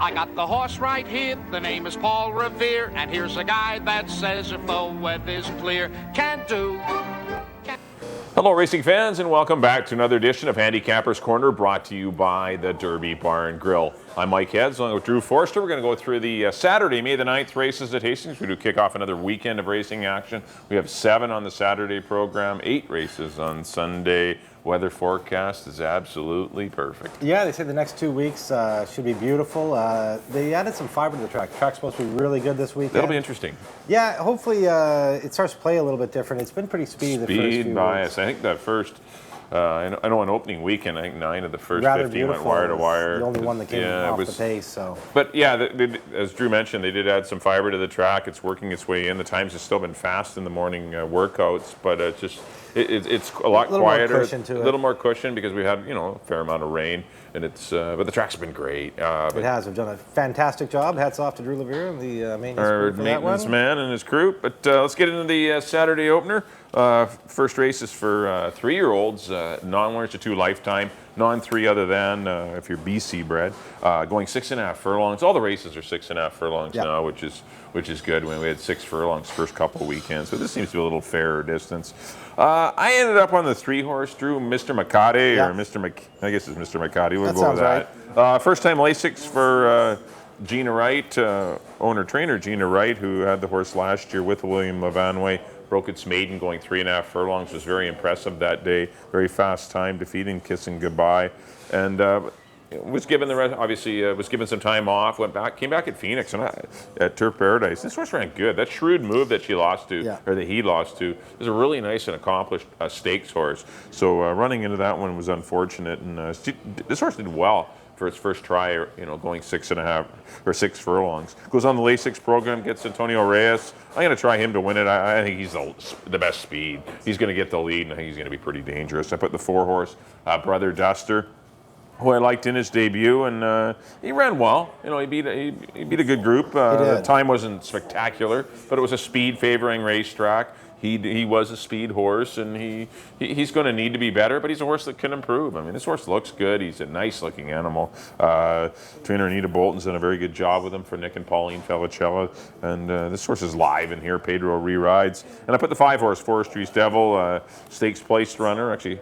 I got the horse right here, the name is Paul Revere, and here's a guy that says if the weather's clear, can do. Hello racing fans, and welcome back to another edition of Handicappers Corner, brought to you by the Derby Barn Grill. I'm Mike Heads, along with Drew Forster. We're going to go through the Saturday, May the 9th races at Hastings. We do kick off another weekend of racing action. We have 7 on the Saturday program, 8 races on Sunday. Weather forecast is absolutely perfect. Yeah, they say the next 2 weeks should be beautiful. They added some fiber to the track. The track's supposed to be really good this weekend. That'll be interesting. Yeah, hopefully it starts to play a little bit different. It's been pretty speedy the first few Speed bias. weeks. I think that first, I know an opening weekend, I think 9 of the first Rather 15 went beautiful. wire to wire. The only one that came off the pace. So. But yeah, as Drew mentioned, they did add some fiber to the track. It's working its way in. The times have still been fast in the morning workouts, but it's just it's a lot quieter. A little more cushion because we had a fair amount of rain, and it's but the track's been great. It has. They've done a fantastic job. Hats off to Drew Levere and the maintenance man and his crew. But let's get into the Saturday opener. First race is for 3-year-olds, non-winners to 2 lifetime, non-3 other than if you're BC bred, going 6.5 furlongs. All the races are 6.5 furlongs now, which is good. When we had 6 furlongs first couple of weekends, so this seems to be a little fairer distance. I ended up on the 3-horse, Drew, Mr. McCarty, or I guess it's Mr. McCarty. We'll go with that. Right. First time Lasix for Gina Wright, owner-trainer Gina Wright, who had the horse last year with William Lavanway. Broke its maiden going 3.5 furlongs. Was very impressive that day. Very fast time, defeating Kissing Goodbye, and was given the rest. Obviously, was given some time off. Came back at Phoenix and at Turf Paradise. This horse ran good. That shrewd move that she lost to, or that he lost to, was a really nice and accomplished stakes horse. So running into that one was unfortunate, and this horse did well for its first try, going 6.5 or 6 furlongs. Goes on the Lasix program, gets Antonio Reyes. I'm going to try him to win it. I think he's the best speed. He's going to get the lead, and I think he's going to be pretty dangerous. I put the 4-horse, Brother Duster, who I liked in his debut, and he ran well. He beat a good group. The time wasn't spectacular, but it was a speed-favoring racetrack. He was a speed horse, and he's going to need to be better, but he's a horse that can improve. I mean, this horse looks good. He's a nice-looking animal. Trainer Anita Bolton's done a very good job with him for Nick and Pauline Felicella, and this horse is live in here. Pedro re-rides. And I put the 5-horse, Forestry's Devil, stakes-placed runner, actually.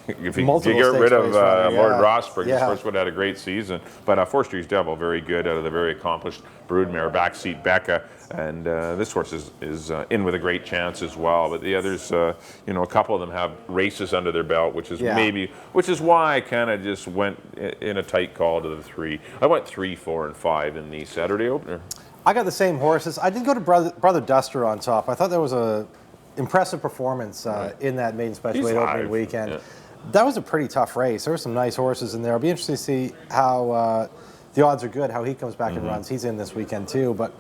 If you get rid of Lord Rosberg, this horse would have had a great season. But Forestry's Devil, very good out of the very accomplished broodmare, Backseat Becca. And this horse is in with a great chance as well. But the others, a couple of them have races under their belt, which is why I kind of just went in a tight call to the 3. I went 3, 4, and 5 in the Saturday opener. I got the same horses. I did go to Brother Duster on top. I thought that was a impressive performance in that maiden special weight opening weekend. Yeah. That was a pretty tough race. There were some nice horses in there. It'll be interesting to see how the odds are good, how he comes back and runs. He's in this weekend too. But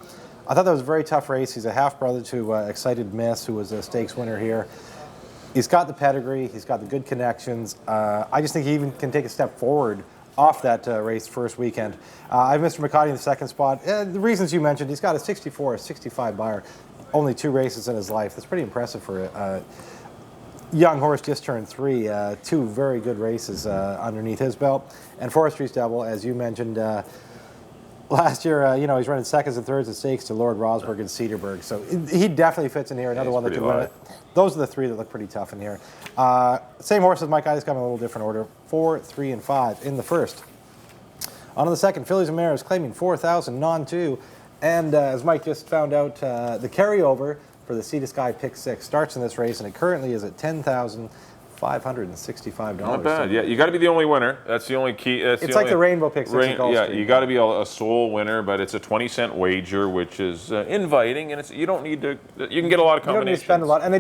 I thought that was a very tough race. He's a half-brother to Excited Miss, who was a stakes winner here. He's got the pedigree. He's got the good connections. I just think he even can take a step forward off that race first weekend. I have Mr. McCarty in the second spot. The reasons you mentioned, he's got a 64, a 65 buyer. Only 2 races in his life. That's pretty impressive for a young horse just turned 3. 2 very good races underneath his belt. And Forestry's Devil, as you mentioned, last year, he's running seconds and thirds at stakes to Lord Rosberg and Cedarburg. So he definitely fits in here. Another one that could win it. Those are the 3 that look pretty tough in here. Same horse as Mike. I just got in a little different order. 4, 3, and 5 in the first. On to the second, Fillies and Mares claiming 4,000 non-2. And as Mike just found out, the carryover for the Sea to Sky Pick 6 starts in this race, and it currently is at $10,565. Not bad. Yeah, you got to be the only winner. That's the only key. It's like the Rainbow Pick 6 at Gulfstream. You got to be a sole winner, but it's a 20-cent wager, which is inviting, and you don't need to. You can get a lot of combinations. You don't need to spend a lot, and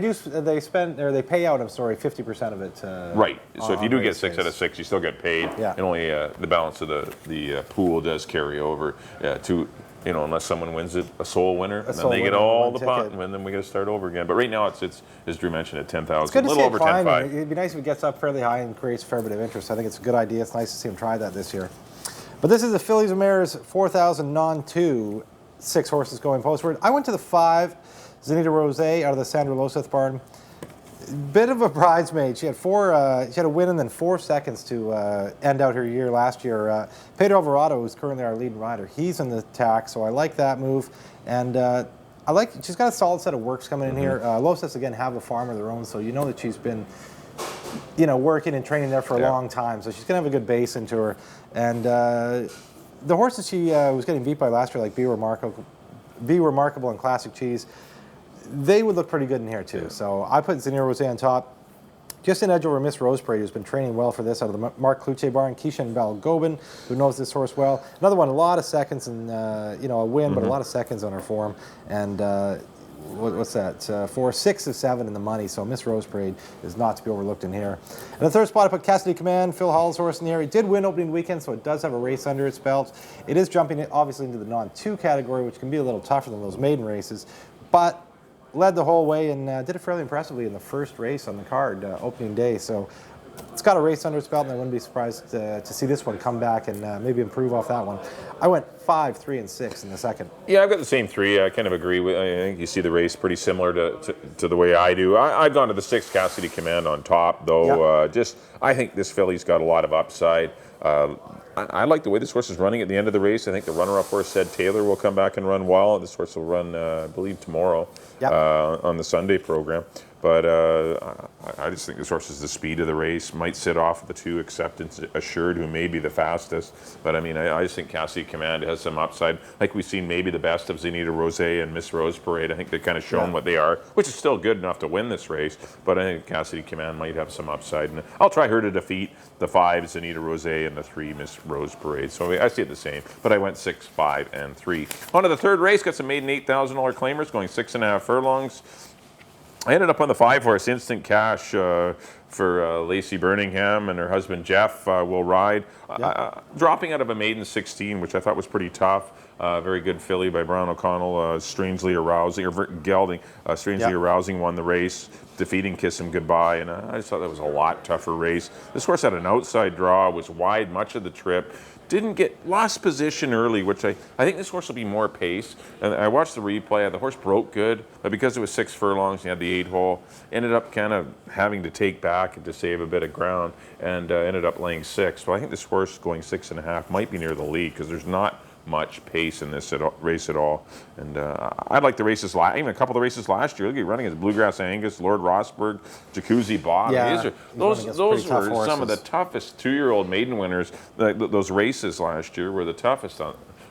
they pay out. 50% of it. Right. So if you do get 6 out of 6, you still get paid, and only the balance of the pool does carry over to. Unless someone wins it, a sole winner, and then they get all the pot, and then we got to start over again. But right now, it's as Drew mentioned, at 10,000, a little over 10,500. It'd be nice if it gets up fairly high and creates a fair bit of interest. I think it's a good idea. It's nice to see him try that this year. But this is the Fillies and Mares 4,000 non-2, 6 horses going postward. I went to the 5, Zenita Rose out of the Sandra Loseth barn. Bit of a bridesmaid. She had she had a win and then 4 seconds to end out her year last year. Pedro Alvarado, who's currently our leading rider, he's in the attack, so I like that move. And she's got a solid set of works coming in here. Losas, again, have a farm of their own, so you know that she's been, working and training there for a long time. So she's going to have a good base into her. And the horses she was getting beat by last year, like Be Remarkable and Classic Cheese, they would look pretty good in here too. Yeah. So I put Zenir Rosé on top. Just an edge over Miss Roseparade, who's been training well for this out of the Mark Cluche barn. Keishan Balgobin, who knows this horse well. Another one, a lot of seconds and a win, but a lot of seconds on her form. And what's that? 4, 6 of 7 in the money. So Miss Roseparade is not to be overlooked in here. And the third spot, I put Cassidy Command, Phil Hall's horse in here. It did win opening weekend, so it does have a race under its belt. It is jumping obviously into the non-2 category, which can be a little tougher than those maiden races, but led the whole way and did it fairly impressively in the first race on the card, opening day. So it's got a race under its belt, and I wouldn't be surprised to see this one come back and maybe improve off that one. I went 5, 3, and 6 in the second. Yeah, I've got the same 3. I kind of agree with. I think you see the race pretty similar to the way I do. I've gone to the 6 Cassidy Command on top, though. Yep. I think this filly's got a lot of upside. I like the way this horse is running at the end of the race. I think the runner-up horse, Said Taylor, will come back and run well. This horse will run, I believe, tomorrow on the Sunday program. But I just think this horse is the speed of the race. Might sit off the 2 Acceptance Assured, who may be the fastest. But I mean, I just think Cassidy Command has some upside. Like we've seen maybe the best of Zenita Rosé and Miss Rose Parade. I think they've kind of shown what they are, which is still good enough to win this race. But I think Cassidy Command might have some upside. And I'll try her to defeat the 5 Zenita Rosé and the 3 Miss Rose Parade. So I see it the same. But I went 6, 5, and 3. On to the third race. Got some maiden $8,000 claimers going 6.5 furlongs. I ended up on the 5 horse, Instant Cash, for Lacey Birmingham, and her husband Jeff will ride. Dropping out of a maiden 16, which I thought was pretty tough. Very good filly by Brown O'Connell, Strangely Arousing, Strangely Arousing won the race, defeating Kiss Him Goodbye, and I just thought that was a lot tougher race. This horse had an outside draw, was wide much of the trip. Lost position early, which I think this horse will be more pace. And I watched the replay. The horse broke good, but because it was 6 furlongs, he had the 8-hole, ended up kind of having to take back to save a bit of ground, and ended up laying 6. So I think this horse going 6.5 might be near the lead, because there's not much pace in this race at all. And I like the races, even a couple of the races last year. Look at running as Bluegrass Angus, Lord Rosberg, Jacuzzi Bob. Yeah, those were some of the toughest 2-year-old maiden winners. Those races last year were the toughest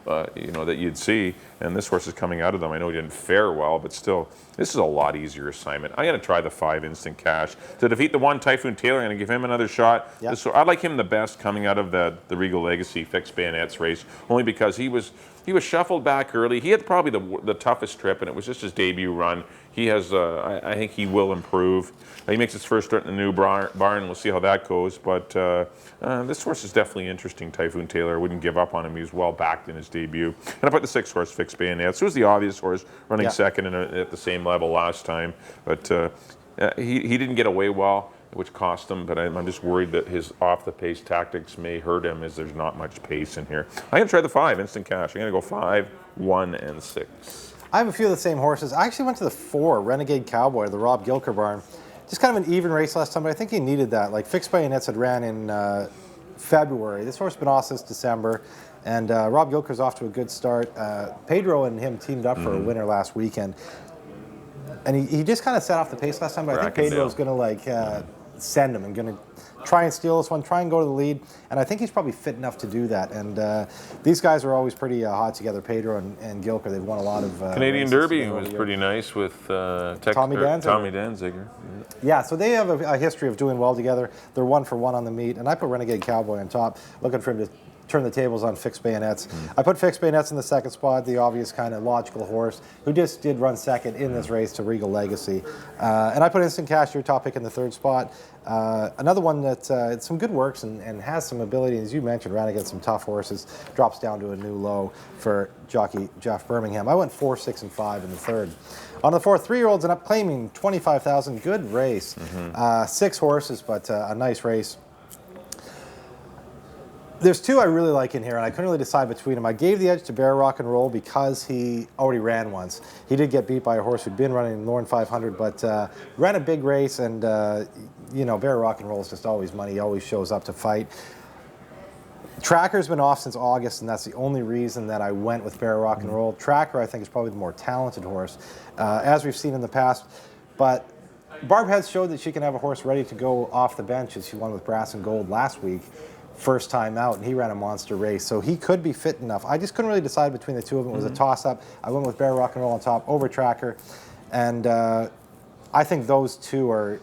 that you'd see. And this horse is coming out of them. I know he didn't fare well, but still, this is a lot easier assignment. I'm going to try the 5 Instant Cash. To defeat the 1 Typhoon Taylor, I'm going to give him another shot. Yep. I like him the best coming out of the Regal Legacy Fixed Bayonets race, only because he was shuffled back early. He had probably the toughest trip, and it was just his debut run. He has, I think he will improve. He makes his first start in the new barn. We'll see how that goes. But this horse is definitely interesting, Typhoon Taylor. I wouldn't give up on him. He was well backed in his debut. And I put the 6 horse Fixed Bayonets. It was the obvious horse running second at the same level last time. But he didn't get away well, which cost him, but I'm just worried that his off-the-pace tactics may hurt him, as there's not much pace in here. I'm going to try the 5 Instant Cash. I'm going to go 5, 1, and 6. I have a few of the same horses. I actually went to the 4 Renegade Cowboy, the Rob Gilker barn. Just kind of an even race last time, but I think he needed that. Like Fixed Bayonets had ran in February. This horse has been off since December, and Rob Gilker's off to a good start. Pedro and him teamed up for a winner last weekend. And he just kind of set off the pace last time, but I think Pedro's going to send him and going to try and steal this one, try and go to the lead. And I think he's probably fit enough to do that. And these guys are always pretty hot together, Pedro and Gilker. They've won a lot of Canadian Derby was pretty nice with Tommy Danziger. Yeah, so they have a history of doing well together. They're 1 for 1 on the meet. And I put Renegade Cowboy on top, looking for him to turn the tables on Fixed Bayonets. I put Fixed Bayonets in the second spot, the obvious kind of logical horse, who just did run second in this race to Regal Legacy. And I put Instant Cash, your top pick, in the third spot. Another one that it's some good works and has some ability, as you mentioned, ran against some tough horses, drops down to a new low for jockey Jeff Birmingham. I went 4, 6, and 5 in the third. On the 4th, 3-year-olds and up claiming 25,000. Good race. 6 horses, but a nice race. There's two I really like in here, and I couldn't really decide between them. I gave the edge to Bear Rock and Roll because he already ran once. He did get beat by a horse who'd been running Lorne 500, but ran a big race, and Bear Rock and Roll is just always money. He always shows up to fight. Tracker's been off since August, and that's the only reason that I went with Bear Rock and Roll. Tracker, I think, is probably the more talented horse, as we've seen in the past. But Barb has showed that she can have a horse ready to go off the bench, as she won with Brass and Gold last week, first time out, and he ran a monster race. So he could be fit enough. I just couldn't really decide between the two of them. It was a toss-up. I went with Bear Rock and Roll on top over Tracker, and I think those two are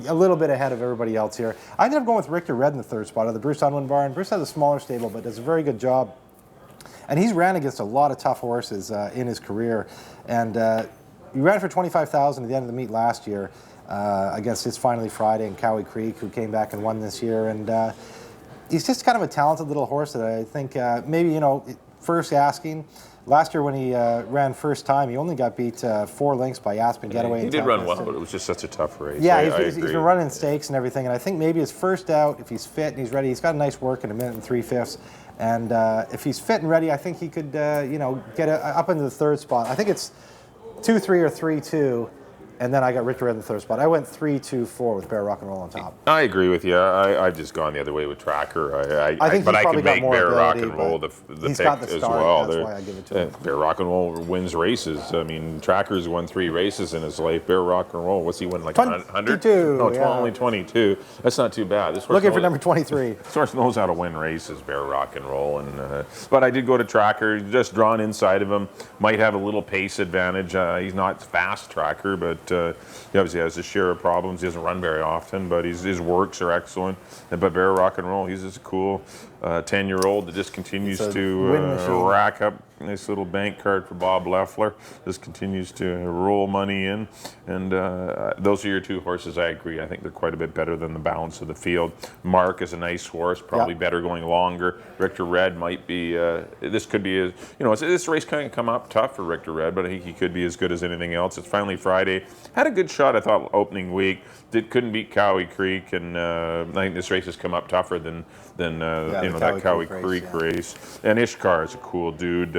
a little bit ahead of everybody else here. I ended up going with Richter Red in the third spot of the Bruce Unwin barn. Bruce has a smaller stable, but does a very good job. And he's ran against a lot of tough horses in his career. And he ran for $25,000 at the end of the meet last year against his Finally Friday and Cowie Creek, who came back and won this year. And he's just kind of a talented little horse that I think maybe, first asking. Last year when he ran first time, he only got beat 4 lengths by Aspen Getaway. He did run well, but it was just such a tough race. Yeah, he's been running stakes and everything, and I think maybe his first out, if he's fit and he's ready, he's got a nice work in 1 minute and 3/5. And if he's fit and ready, I think he could, get up into the third spot. I think it's 2-3 or 3-2. And then I got Richter in the third spot. I went 3-2-4 with Bear Rock and Roll on top. I agree with you. I've just gone the other way with Tracker. I think but I probably could make Bear Rock ability, and Roll the he's pick got the as start, well. that's why I give it to him. Bear Rock and Roll wins races. I mean, Tracker's won 3 races in his life. Bear Rock and Roll, what's he win, like 100? 22, No, yeah. only 22. That's not too bad. This horse Looking for number 23. This horse knows how to win races, Bear Rock and Roll. But I did go to Tracker, just drawn inside of him. Might have a little pace advantage. He's not fast, Tracker, but he obviously has his share of problems. He doesn't run very often, but his works are excellent. But Bear Rock and Roll, he's just a cool 10-year-old that just continues to rack up a nice little bank card for Bob Leffler. Just continues to roll money in. And those are your 2 horses, I agree. I think they're quite a bit better than the balance of the field. Mark is a nice horse, probably better going longer. Richter Red might be, this could be, this race can come up tough for Richter Red, but I think he could be as good as anything else. It's Finally Friday. Had a good shot, I thought, opening week. Couldn't beat Cowie Creek, and I think this race has come up tougher than that Cowie Creek race. And Ishkar is a cool dude.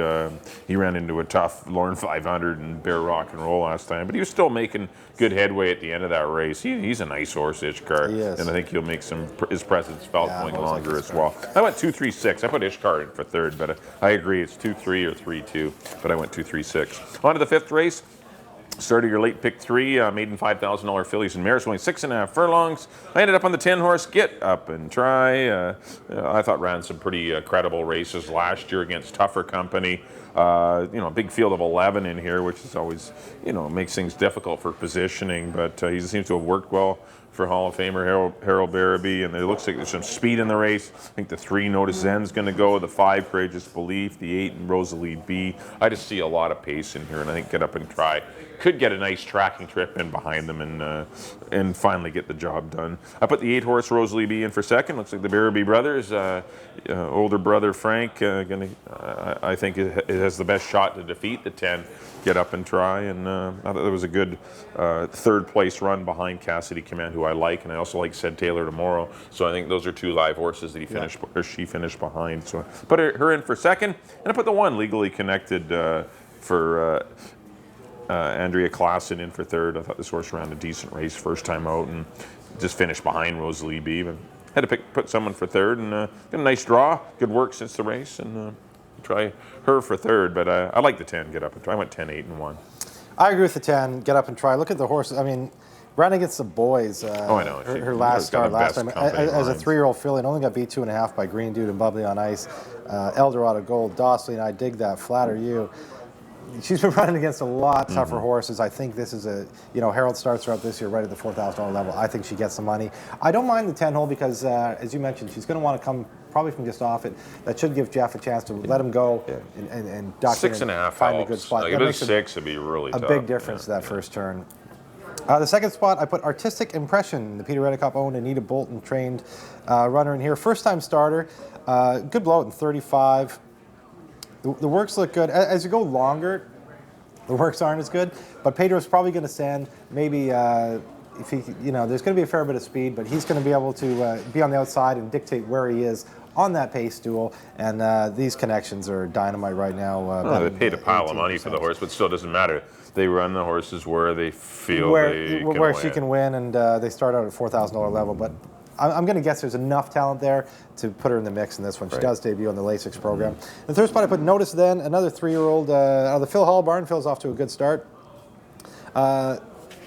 He ran into a tough Lorne 500 and Bear Rock and Roll last time, but he was still making good headway at the end of that race. He's a nice horse, Ishkar, and I think he'll make his presence felt going longer as well. I went 2-3-6. I put Ishkar in for third, but I agree it's 2-3 or 3-2, but I went 2-3-6. On to the 5th race. Started your late pick 3, maiden $5,000 fillies and mares, going 6.5 furlongs. I ended up on the 10 horse Get Up and Try. I thought ran some pretty credible races last year against tougher company. A big field of 11 in here, which is always, makes things difficult for positioning. But he seems to have worked well for Hall of Famer Harold Barabee, and it looks like there's some speed in the race. I think the 3 Notice Zen's going to go, the 5 Courageous Belief, the 8 and Rosalie B. I just see a lot of pace in here, and I think Get Up and Try could get a nice tracking trip in behind them and finally get the job done. I put the 8 horse Rosalie B in for second. Looks like the Barabee brothers, older brother Frank, I think it has the best shot to defeat the 10 Get Up and Try, and I thought there was a good 3rd place run behind Cassidy Command, who I like, and I also like Said Taylor Tomorrow. So I think those are 2 live horses that she finished behind. So I put her in for second, and I put the 1 Legally Connected for Andrea Klassen in for third. I thought this horse ran a decent race first time out and just finished behind Rosalie B. But had to put someone for third, and got a nice draw. Good work since the race, and try her for third. But I like the 10 Get Up and Try. I went 10, 8, and 1. I agree with the 10 Get Up and Try. Look at the horses. I mean, ran against the boys. I know. Her last start last time. As a 3-year-old filly, it only got beat 2.5 by Green Dude and Bubbly on Ice. Eldorado Gold, Dossley, and I dig that. Flatter You. She's been running against a lot tougher horses. I think this is Harold starts her up this year right at the $4,000 level. I think she gets the money. I don't mind the 10 hole because, as you mentioned, she's going to want to come probably from just off it. That should give Jeff a chance to let him go and duck 6.5 and find a good spot. Like, if it was 6, it'd be really tough. A big difference that first turn. The second spot, I put Artistic Impression, the Peter Reddicock owned Anita Bolton trained runner in here. First time starter, good blowout in 35. The works look good. As you go longer, the works aren't as good. But Pedro's probably going to send maybe if he, there's going to be a fair bit of speed, but he's going to be able to be on the outside and dictate where he is on that pace duel, and these connections are dynamite right now. They paid a pile of money for the horse, but still doesn't matter. They run the horses where they feel where win. she can win, and they start out at $4,000 level. But I'm going to guess there's enough talent there to put her in the mix in this one. She does debut on the Lasix program. The third spot I put Notice Then, another 3-year-old out of the Phil Hall barn. Phil's off to a good start.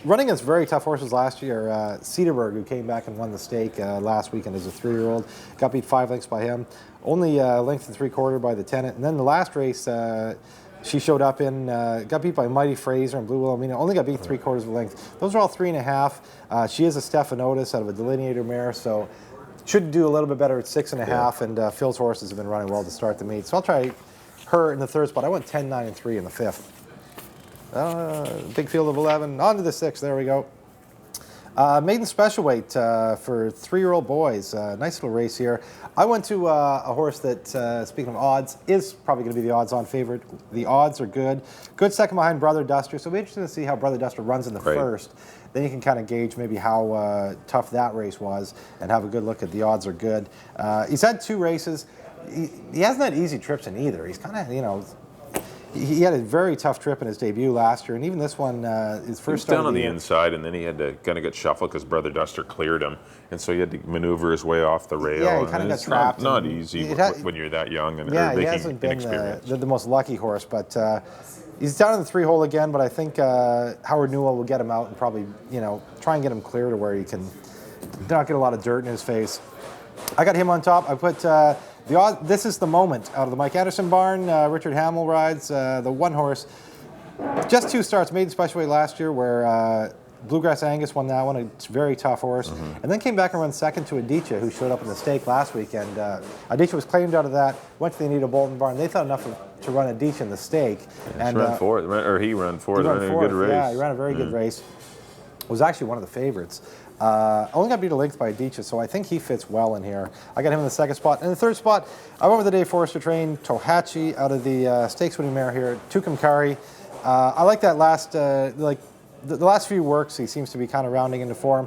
Running against very tough horses last year, Cedarburg, who came back and won the stake last weekend as a 3-year-old, got beat 5 lengths by him. Only length and 3/4 by the Tenant. And then the last race, she showed up in, got beat by Mighty Fraser and Blue Wilhelmina, only got beat 3/4 of a length. Those are all 3.5. She is a Stephanotis out of a Delineator mare, so should do a little bit better at 6.5. And Phil's horses have been running well to start the meet. So I'll try her in the third spot. I went 10, 9, and 3 in the fifth. Big field of 11. On to the 6th. There we go. Maiden special weight for 3-year-old boys. Nice little race here. I went to a horse that, speaking of odds, is probably going to be the odds-on favorite. The odds are good. Good second behind Brother Duster. So it'll be interesting to see how Brother Duster runs in the first. Then you can kind of gauge maybe how tough that race was and have a good look at the odds are good. He's had 2 races. He hasn't had easy trips in either. He's kind of, you know, he had a very tough trip in his debut last year, and even this one, his first start down on the inside, and then he had to kind of get shuffled because Brother Duster cleared him, and so he had to maneuver his way off the rail. Yeah, he kind of got trapped. Not easy when you're that young and he hasn't been the most lucky horse, but he's down in the 3-hole again. But I think Howard Newell will get him out and probably, you know, try and get him clear to where he can not get a lot of dirt in his face. I got him on top. I put This Is the Moment out of the Mike Anderson barn. Richard Hamill rides the 1 horse. Just 2 starts, maiden special weight last year, where Bluegrass Angus won that one, a very tough horse, and then came back and run second to Aditya, who showed up in the stake last weekend. Aditya was claimed out of that, went to the Anita Bolton barn. They thought enough to run Aditya in the stake. And ran fourth, or he ran fourth. He ran a good race. Yeah, he ran a very good race. Was actually one of the favorites. Only got beat a length by Aditya, so I think he fits well in here. I got him in the second spot. In the third spot, I went with the Dave Forrester train, Tohachi, out of the stakes winning mare here, Tucumcari. I like that last, the last few works, he seems to be kind of rounding into form.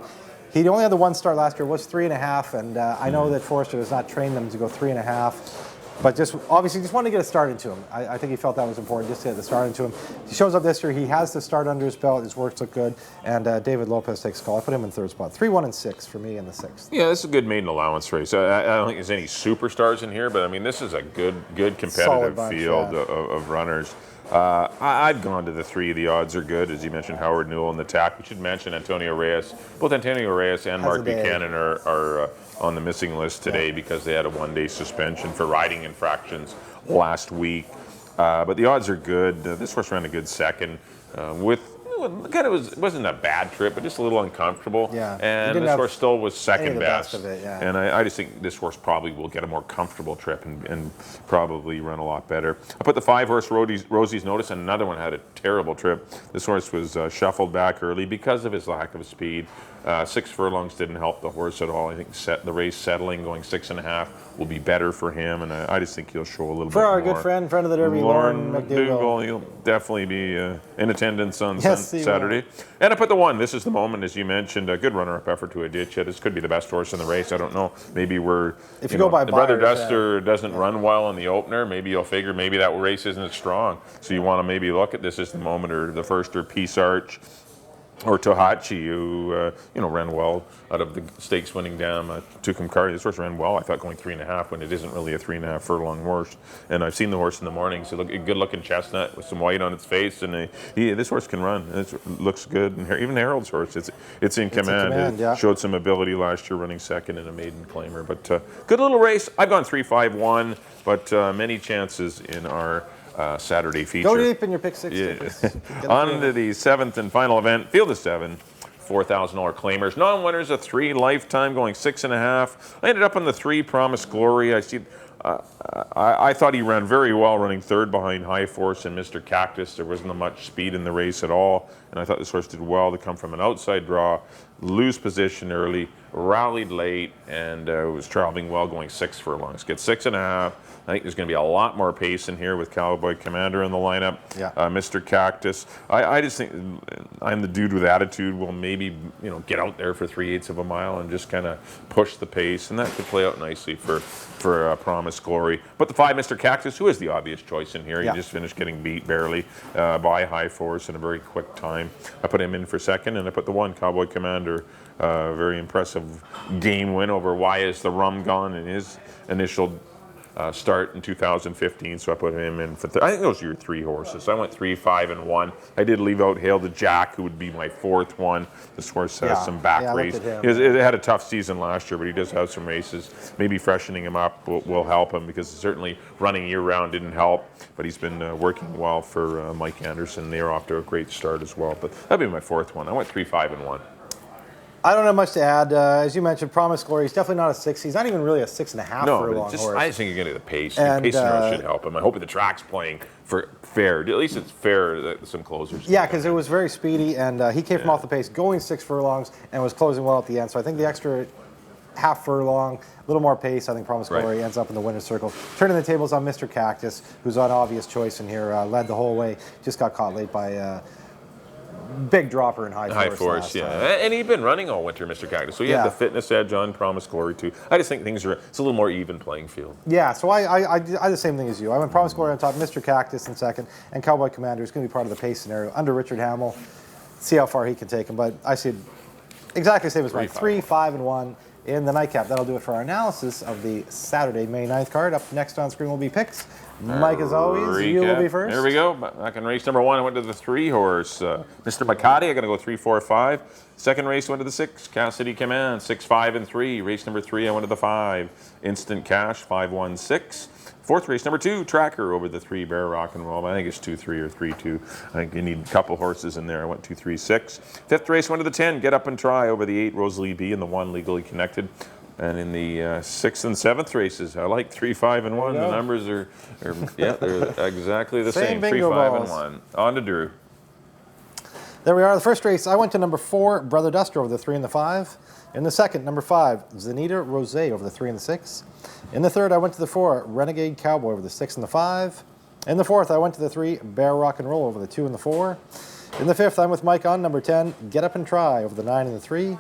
He only had the 1 start last year, was 3.5, and I know that Forrester does not train them to go 3.5. But just obviously just wanted to get a start into him. I think he felt that was important, just to get the start into him. He shows up this year. He has the start under his belt. His works look good. And David Lopez takes a call. I put him in third spot. 3, 1, and 6 for me in the 6th. Yeah, this is a good maiden allowance race. I don't think there's any superstars in here, but I mean, this is a good competitive field of runners. I've gone to the 3. The odds are good, as you mentioned, Howard Newell in the tack. We should mention Antonio Reyes. Both Antonio Reyes and Mark Buchanan are on the missing list today because they had a 1-day suspension for riding infractions last week. But the odds are good. This horse ran a good second with kind of wasn't a bad trip, but just a little uncomfortable. Yeah. And this horse still was second best. Of it, yeah. And I just think this horse probably will get a more comfortable trip and probably run a lot better. I put the 5 horse Rosie's Notice, and another one had a terrible trip. This horse was shuffled back early because of his lack of speed. 6 furlongs didn't help the horse at all. I think the race settling, going 6.5, will be better for him, and I just think he'll show a little bit more. For our good friend of the Derby, Lauren McDougall. He'll definitely be in attendance on Saturday. And I put the 1, This Is the Moment, as you mentioned, a good runner-up effort to Aditya. This could be the best horse in the race. I don't know. Maybe if you go by Brother Duster doesn't run well in the opener, maybe you'll figure maybe that race isn't as strong. So you want to maybe look at This Is the Moment or the first or Peace Arch. Or Tohachi, who ran well out of the stakes-winning dam Tucumcari. This horse ran well, I thought, going 3.5 when it isn't really a 3.5 furlong horse. And I've seen the horse in the morning. So a good-looking chestnut with some white on its face, and this horse can run. It looks good. And even Harold's horse, it's in command. It showed some ability last year, running second in a maiden claimer. But good little race. I've gone 3-5-1, but many chances in our Saturday feature. Go deep in your pick 6. Yeah. On to the 7th and final event, field of 7, $4,000 claimers. Non-winners of 3, Lifetime going 6.5. I ended up on the 3, Promise Glory. I see I thought he ran very well running third behind High Force and Mr. Cactus. There wasn't much speed in the race at all, and I thought this horse did well to come from an outside draw, lose position early, rallied late, and was traveling well going 6 furlongs. Get 6.5. I think there's going to be a lot more pace in here with Cowboy Commander in the lineup. Yeah. Mr. Cactus. I just think I'm the dude with attitude. Will maybe get out there for 3/8 of a mile and just kind of push the pace, and that could play out nicely for Promise Glory. But the 5, Mr. Cactus, who is the obvious choice in here. Yeah. He just finished getting beat barely by High Force in a very quick time. I put him in for second, and I put the 1, Cowboy Commander. Very impressive game win over Why Is the Rum Gone in his initial start in 2015, so I put him in for I think those are your 3 horses. I went 3, 5, and 1. I did leave out Hail to Jack, who would be my 4th one. This horse has some back race. It had a tough season last year, but he does have some races. Maybe freshening him up will help him, because certainly running year-round didn't help, but he's been working well for Mike Anderson. They're off to a great start as well, but that'd be my 4th one. I went 3, 5, and 1. I don't have much to add. As you mentioned, Promise Glory, he's definitely not a 6. He's not even really a 6.5 furlong horse. I just think you're going to get the pace. The pace should help him. I hope the track's playing for fair. At least it's fair that some closers. Yeah, because it was very speedy, and he came from off the pace, going 6 furlongs, and was closing well at the end. So I think the extra half furlong, a little more pace, I think Promise Glory ends up in the winner's circle. Turning the tables on Mr. Cactus, who's an obvious choice in here, led the whole way, just got caught late by big dropper in High Force. Yeah. And he'd been running all winter, Mr. Cactus. So he had the fitness edge on Promise Glory too. I just think it's a little more even playing field. Yeah, so I did the same thing as you. I went Promise Glory on top, Mr. Cactus in second, and Cowboy Commander is going to be part of the pace scenario under Richard Hamill. See how far he can take him, but I see it exactly the same as mine. 3, 5, and 1 in the nightcap. That'll do it for our analysis of the Saturday, May 9th card. Up next on screen will be picks. Mike, as always, you will be first. There we go. Back in race number 1, I went to the 3 horse. Mr. McCarty, I'm going to go 3, 4, 5. Second race, went to the 6, Cassidy Command, 6, 5, and 3. Race number 3, I went to the 5, Instant Cash, 5, 1, 6. Fourth race, number 2, Tracker over the 3, Bear Rock and Roll. I think it's 2, 3 or 3, 2. I think you need a couple horses in there. I went 2, 3, 6. Fifth race, went to the 10, Get Up and Try over the 8, Rosalie B, and the 1, Legally Connected. And in the 6th and 7th races, I like 3, 5, and 1. The numbers are they're exactly the same. 3, 5, and 1. On to Drew. There we are. The first race, I went to number 4, Brother Duster over the 3 and the 5. In the second, number 5, Zenita Rose over the 3 and the 6. In the third, I went to the 4, Renegade Cowboy over the 6 and the 5. In the fourth, I went to the 3, Bear Rock and Roll over the 2 and the 4. In the fifth, I'm with Mike on number 10, Get Up and Try over the 9 and the 3.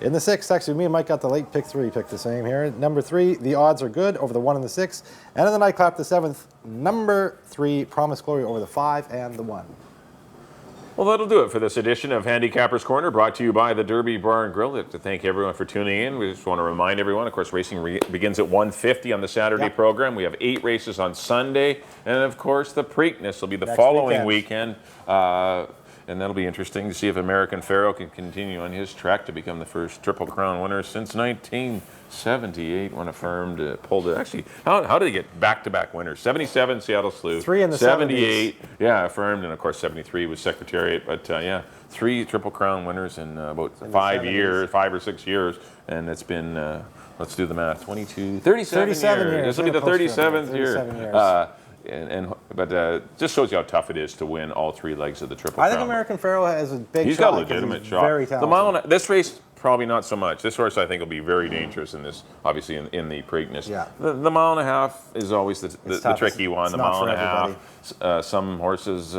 In the 6th, actually, me and Mike got the late pick 3, picked the same here. Number 3, The Odds Are Good over the 1 and the 6. And in the nightcap, the 7th, number 3, Promise Glory over the 5 and the 1. Well, that'll do it for this edition of Handicappers Corner, brought to you by the Derby Bar and Grill. I'd like to thank everyone for tuning in. We just want to remind everyone, of course, racing begins at 1:50 on the Saturday program. We have 8 races on Sunday. And, of course, the Preakness will be the following weekend. And that'll be interesting to see if American Pharaoh can continue on his track to become the first Triple Crown winner since 1978 when affirmed, pulled it. Actually, how did he get back-to-back winners? 77, Seattle Slew. 3 in the 78, 70s. Affirmed, and of course 73 was Secretariat. But 3 Triple Crown winners in about 5 or 6 years. And it's been, let's do the math, 37 years. This will be the 37th year. But just shows you how tough it is to win all 3 legs of the Triple Crown. I think American Pharaoh has a big shot. He's got a legitimate shot. Very talented. The mile, this race, probably not so much. This horse, I think, will be very dangerous in this, obviously, in the Preakness. Yeah. The mile and a half is always the tricky one. The mile and a half. Some horses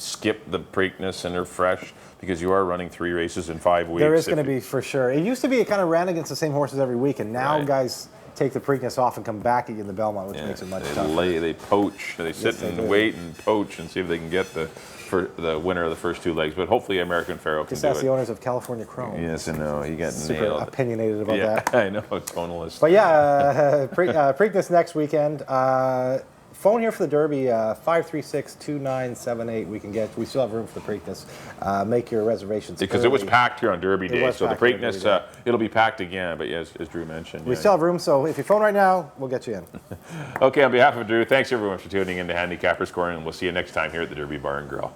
skip the Preakness and they're fresh because you are running 3 races in 5 weeks. There is going to be, for sure. It used to be it kind of ran against the same horses every week, and now guys take the Preakness off and come back again in the Belmont, which makes it much tougher. They poach. They sit and wait and poach and see if they can get the winner of the first 2 legs. But hopefully American Pharaoh can do it. Just ask the owners of California Chrome. Yes, I know. He got super nailed. Opinionated about that. I know. Tonalist. But Preakness next weekend. Phone here for the Derby, 536-2978. We still have room for the Preakness. Make your reservations because early. It was packed here on Derby Day. So the Preakness, it'll be packed again. But yes, as Drew mentioned. We still have room, so if you phone right now, we'll get you in. Okay, on behalf of Drew, thanks everyone for tuning in to Handicappers Corner, and we'll see you next time here at the Derby Bar and Grill.